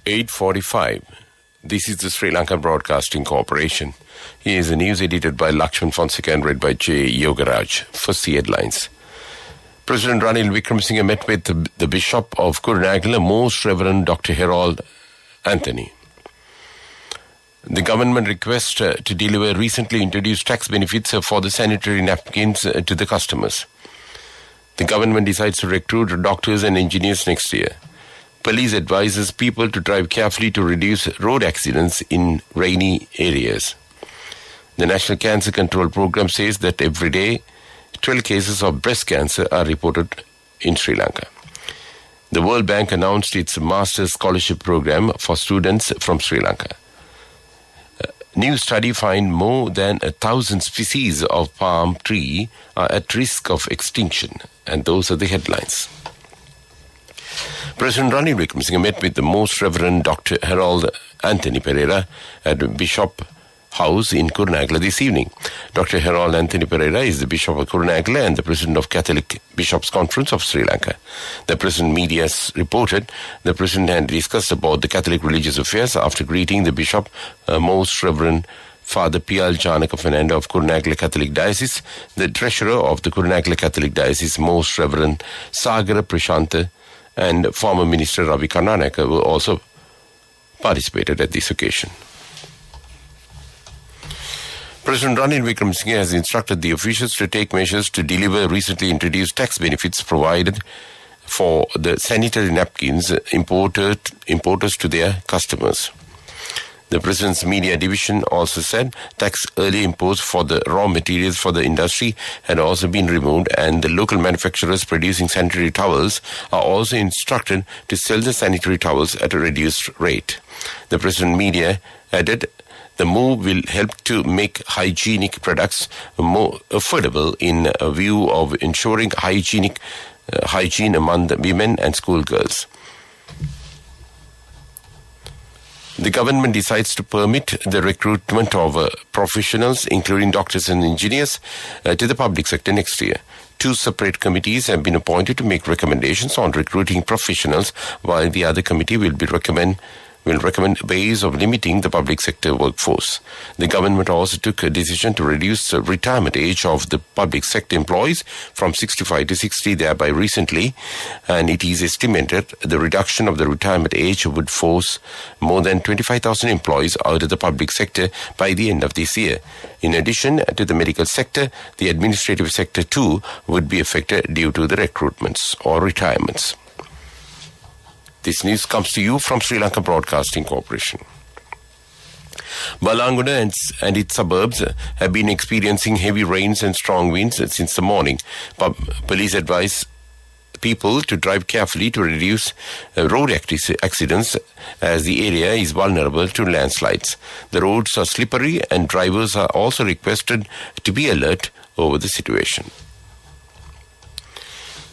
8:45. This is the Sri Lanka Broadcasting Corporation. Here is the news edited by Lakshman Fonseca and read by J. Yogaraj. First, the headlines. President Ranil Wickremesinghe met with the Bishop of Kurunegala, Most Reverend Dr. Harold Anthony. The government requests to deliver recently introduced tax benefits for the sanitary napkins to the customers. The government decides to recruit doctors and engineers next year. Police advises people to drive carefully to reduce road accidents in rainy areas. The National Cancer Control Program says that every day 12 cases of breast cancer are reported in Sri Lanka. The World Bank announced its Master's Scholarship Program for students from Sri Lanka. New study find more than 1,000 species of palm tree are at risk of extinction. And those are the headlines. President Ranil Wickremesinghe met with the Most Reverend Dr. Harold Anthony Pereira at Bishop House in Kurunegala this evening. Dr. Harold Anthony Pereira is the Bishop of Kurunegala and the President of Catholic Bishops' Conference of Sri Lanka. The President media reported the President had discussed about the Catholic religious affairs after greeting the Bishop, Most Reverend Father P.L. Janaka Fernando of Kurunegala Catholic Diocese, the Treasurer of the Kurunegala Catholic Diocese, Most Reverend Sagara Prashanta, and former Minister Ravi Karnanaka who also participated at this occasion. President Ranil Wickremesinghe has instructed the officials to take measures to deliver recently introduced tax benefits provided for the sanitary napkins importers to their customers. The President's media division also said tax early imposed for the raw materials for the industry had also been removed, and the local manufacturers producing sanitary towels are also instructed to sell the sanitary towels at a reduced rate. The President media added the move will help to make hygienic products more affordable in a view of ensuring hygiene among the women and schoolgirls. The government decides to permit the recruitment of professionals, including doctors and engineers, to the public sector next year. 2 separate committees have been appointed to make recommendations on recruiting professionals, while the other committee will recommend ways of limiting the public sector workforce. The government also took a decision to reduce the retirement age of the public sector employees from 65 to 60 thereby recently, and it is estimated the reduction of the retirement age would force more than 25,000 employees out of the public sector by the end of this year. In addition to the medical sector, the administrative sector too would be affected due to the recruitments or retirements. This news comes to you from Sri Lanka Broadcasting Corporation. Balanguna and its suburbs have been experiencing heavy rains and strong winds since the morning. Police advise people to drive carefully to reduce road accidents as the area is vulnerable to landslides. The roads are slippery and drivers are also requested to be alert over the situation.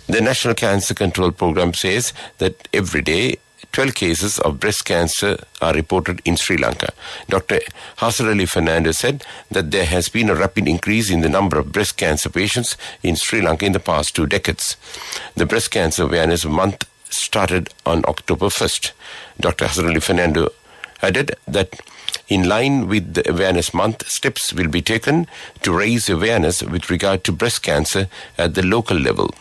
The National Cancer Control Program says that every day 12 cases of breast cancer are reported in Sri Lanka. Dr. Hasarali Fernando said that there has been a rapid increase in the number of breast cancer patients in Sri Lanka in the past 2 decades. The Breast Cancer Awareness Month started on October 1st. Dr. Hasarali Fernando added that in line with the Awareness Month, steps will be taken to raise awareness with regard to breast cancer at the local level.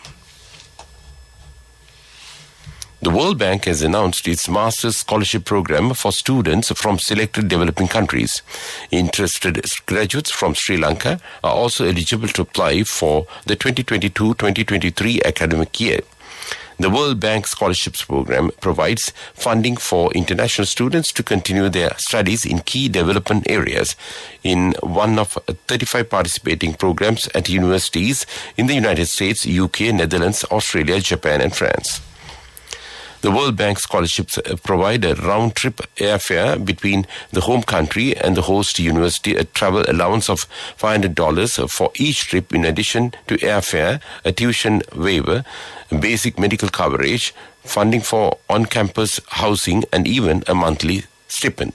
The World Bank has announced its Master's Scholarship Program for students from selected developing countries. Interested graduates from Sri Lanka are also eligible to apply for the 2022-2023 academic year. The World Bank Scholarships Program provides funding for international students to continue their studies in key development areas in one of 35 participating programs at universities in the United States, UK, Netherlands, Australia, Japan, and France. The World Bank scholarships provide a round-trip airfare between the home country and the host university, a travel allowance of $500 for each trip in addition to airfare, a tuition waiver, basic medical coverage, funding for on-campus housing, and even a monthly stipend.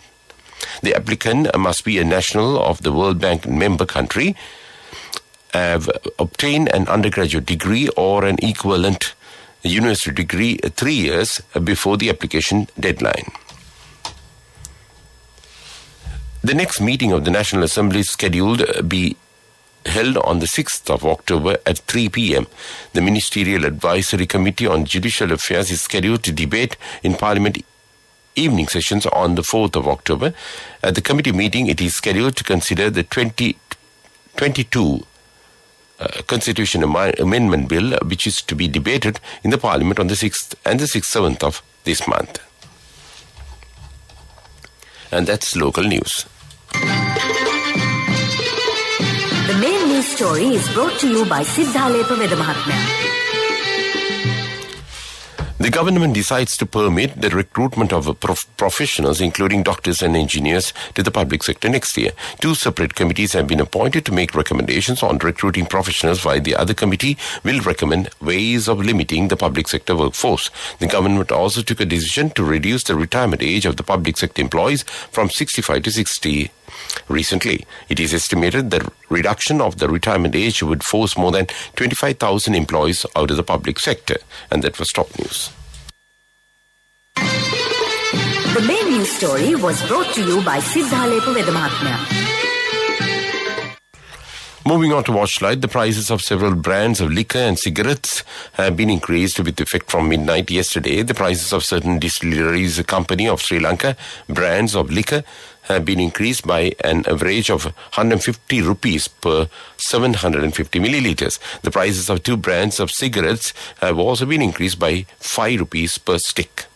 The applicant must be a national of the World Bank member country, have obtained an undergraduate degree or an equivalent university degree 3 years before the application deadline. The next meeting of the National Assembly is scheduled to be held on the 6th of October at 3 p.m. The Ministerial Advisory Committee on Judicial Affairs is scheduled to debate in Parliament evening sessions on the 4th of October. At the committee meeting, it is scheduled to consider the 2022 Constitution Amendment Bill, which is to be debated in the Parliament on the 6th and the 7th of this month. And that's local news. The main news story is brought to you by Siddhalepa Vedamahatmya. The government decides to permit the recruitment of professionals, including doctors and engineers, to the public sector next year. 2 separate committees have been appointed to make recommendations on recruiting professionals, while the other committee will recommend ways of limiting the public sector workforce. The government also took a decision to reduce the retirement age of the public sector employees from 65 to 60. Recently, it is estimated that reduction of the retirement age would force more than 25,000 employees out of the public sector. And that was top news. The main news story was brought to you by Siddhalepa Vedamahatmya. Moving on to Watchlight, the prices of several brands of liquor and cigarettes have been increased with effect from midnight yesterday. The prices of certain distilleries company of Sri Lanka brands of liquor have been increased by an average of 150 rupees per 750 milliliters. The prices of 2 brands of cigarettes have also been increased by 5 rupees per stick.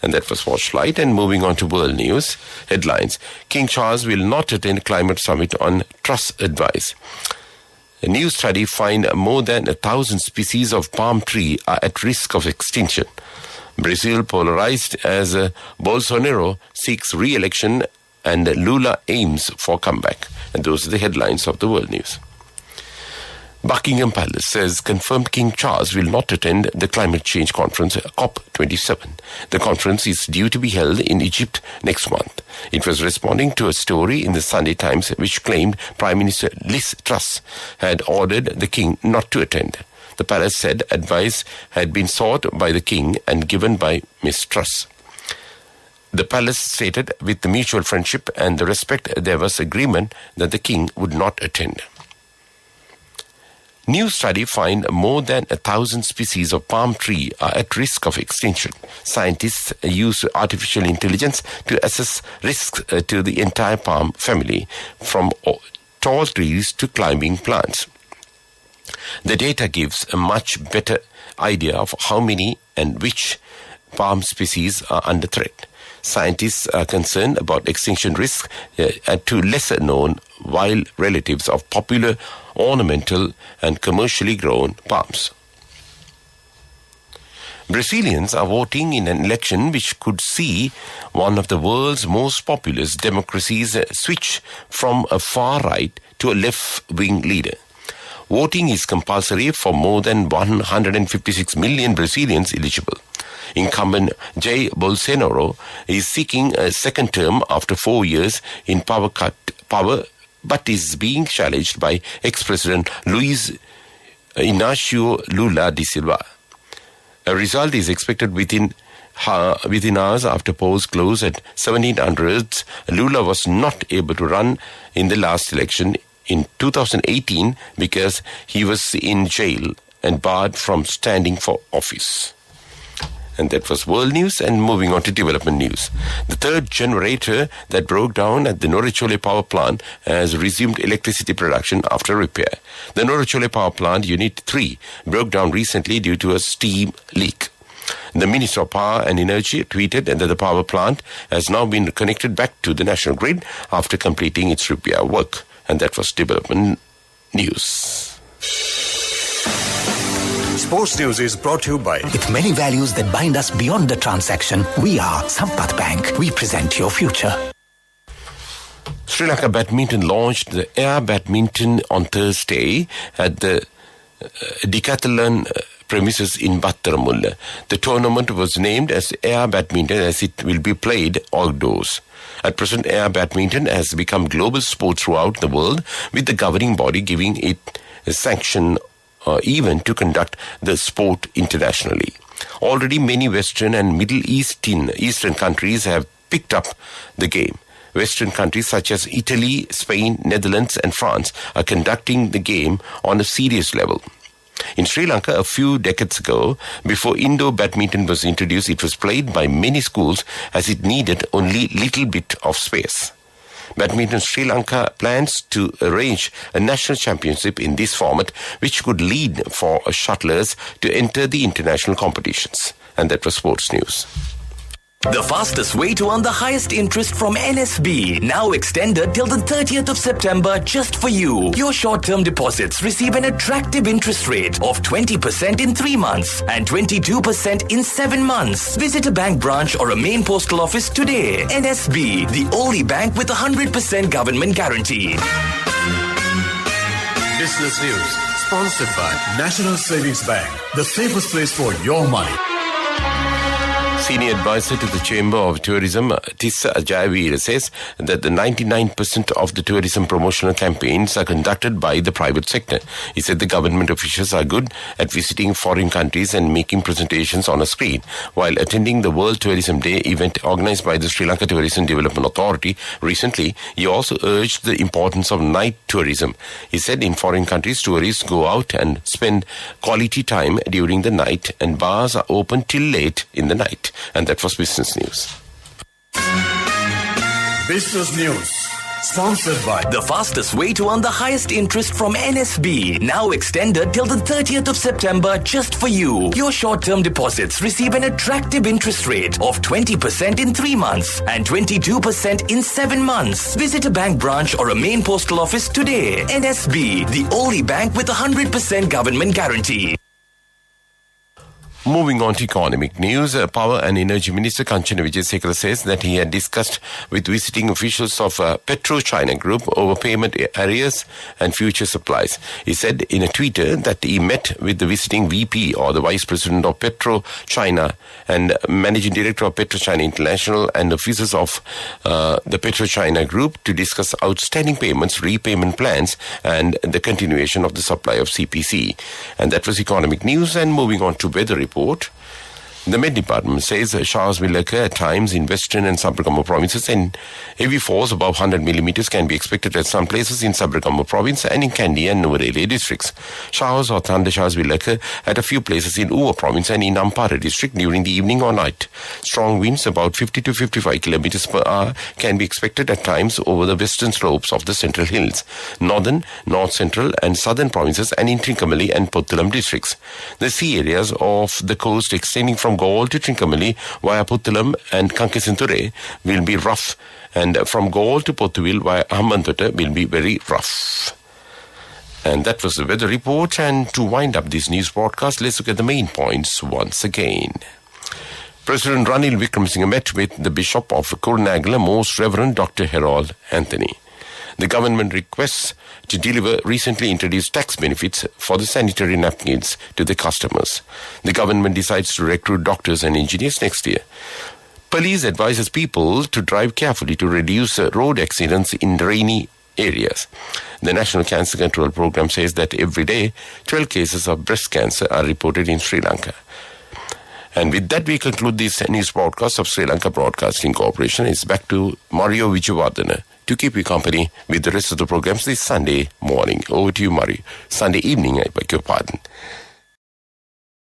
And that was Watchlight. And moving on to world news headlines. King Charles will not attend climate summit on Truss advice. A new study finds more than 1,000 species of palm tree are at risk of extinction. Brazil polarized as Bolsonaro seeks re-election and Lula aims for comeback. And those are the headlines of the world news. Buckingham Palace says confirmed King Charles will not attend the climate change conference COP27. The conference is due to be held in Egypt next month. It was responding to a story in the Sunday Times which claimed Prime Minister Liz Truss had ordered the King not to attend. The palace said advice had been sought by the King and given by Ms. Truss. The palace stated with the mutual friendship and the respect there was agreement that the King would not attend. New study find more than 1,000 species of palm tree are at risk of extinction. Scientists use artificial intelligence to assess risks to the entire palm family, from tall trees to climbing plants. The data gives a much better idea of how many and which palm species are under threat. Scientists are concerned about extinction risk to lesser known wild relatives of popular ornamental and commercially grown palms. Brazilians are voting in an election which could see one of the world's most populous democracies switch from a far-right to a left-wing leader. Voting is compulsory for more than 156 million Brazilians eligible. Incumbent Jair Bolsonaro is seeking a second term after 4 years in power, but is being challenged by ex-President Luiz Inácio Lula da Silva. A result is expected within hours after polls close at 1700. Lula was not able to run in the last election in 2018 because he was in jail and barred from standing for office. And that was world news. And moving on to development news. The third generator that broke down at the Norachole power plant has resumed electricity production after repair. The Norachole power plant Unit 3 broke down recently due to a steam leak. The Minister of Power and Energy tweeted that the power plant has now been connected back to the national grid after completing its repair work. And that was development news. Sports News is brought to you by... With many values that bind us beyond the transaction, we are Sampath Bank. We present your future. Sri Lanka Badminton launched the Air Badminton on Thursday at the Decathlon premises in Battaramulla. The tournament was named as Air Badminton as it will be played outdoors. At present, Air Badminton has become global sport throughout the world, with the governing body giving it a sanction even to conduct the sport internationally. Already many Western and Middle Eastern countries have picked up the game. Western countries such as Italy, Spain, Netherlands and France are conducting the game on a serious level. In Sri Lanka, a few decades ago, before indoor badminton was introduced, it was played by many schools as it needed only little bit of space. Badminton Sri Lanka plans to arrange a national championship in this format, which could lead for shuttlers to enter the international competitions. And that was sports news. The fastest way to earn the highest interest from NSB, now extended till the 30th of September just for you. Your short-term deposits receive an attractive interest rate of 20% in 3 months and 22% in 7 months. Visit a bank branch or a main postal office today. NSB, the only bank with 100% government guarantee. Business News, sponsored by National Savings Bank, the safest place for your money. Senior advisor to the Chamber of Tourism, Tissa Ajayveer, says that the 99% of the tourism promotional campaigns are conducted by the private sector. He said the government officials are good at visiting foreign countries and making presentations on a screen. While attending the World Tourism Day event organized by the Sri Lanka Tourism Development Authority recently, he also urged the importance of night tourism. He said in foreign countries, tourists go out and spend quality time during the night and bars are open till late in the night. And that was Business News. Business News, sponsored by The fastest way to earn the highest interest from NSB, now extended till the 30th of September just for you. Your short-term deposits receive an attractive interest rate of 20% in 3 months and 22% in 7 months. Visit a bank branch or a main postal office today. NSB, the only bank with 100% government guarantee. Moving on to economic news, Power and Energy Minister Kanchana Wijesekara says that he had discussed with visiting officials of Petro-China Group over payment arrears and future supplies. He said in a tweeter that he met with the visiting VP or the Vice President of Petro-China and Managing Director of Petro-China International and officers of the Petro-China Group to discuss outstanding payments, repayment plans and the continuation of the supply of CPC. And that was economic news. And moving on to weather report. The Met Department says showers will occur at times in Western and Sabaragamuwa provinces and heavy falls above 100 millimeters can be expected at some places in Sabaragamuwa province and in Kandy and Nuwara districts. Showers or thunder showers will occur at a few places in Uva province and in Ampara district during the evening or night. Strong winds about 50 to 55 kilometers per hour can be expected at times over the western slopes of the Central Hills, Northern, North Central and Southern provinces and in Trincomalee and Puttalam districts. The sea areas of the coast extending from Galle to Trincomalee via Puttalam and Kankesinture will be rough, and from Galle to Pottuவில் via Hambantota will be very rough. And that was the weather report. And to wind up this news broadcast, let's look at the main points once again. President Ranil Wickremesinghe met with the Bishop of Kurunegala, Most Reverend Dr. Harold Anthony. The government requests to deliver recently introduced tax benefits for the sanitary napkins to the customers. The government decides to recruit doctors and engineers next year. Police advises people to drive carefully to reduce road accidents in rainy areas. The National Cancer Control Program says that every day 12 cases of breast cancer are reported in Sri Lanka. And with that, we conclude this news broadcast of Sri Lanka Broadcasting Corporation. It's back to Mario Vijayawardena to keep you company with the rest of the programs this Sunday morning. Over to you, Mario. Sunday evening, I beg your pardon.